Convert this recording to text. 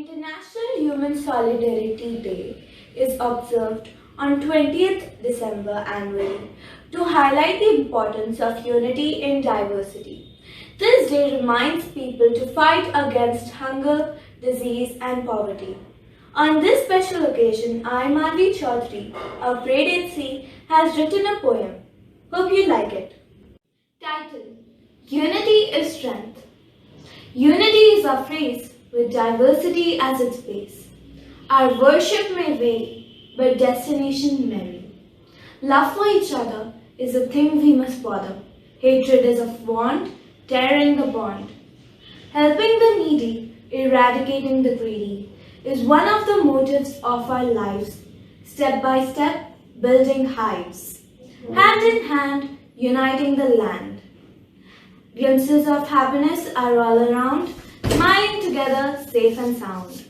International Human Solidarity Day is observed on 20th December annually to highlight the importance of unity in diversity. This day reminds people to fight against hunger, disease and poverty. On this special occasion, I, Manvi Chaudhary of Grade 8C, has written a poem. Hope you like it. Title: Unity is Strength. Unity is our phrase with diversity as its base. Our worship may vary, but destination merry. Love for each other is a thing we must bother. Hatred is of want, tearing the bond. Helping the needy, eradicating the greedy, is one of the motives of our lives. Step by step, building hives. Hand in hand, uniting the land. Glimpses of happiness are all around, smiling together, safe and sound.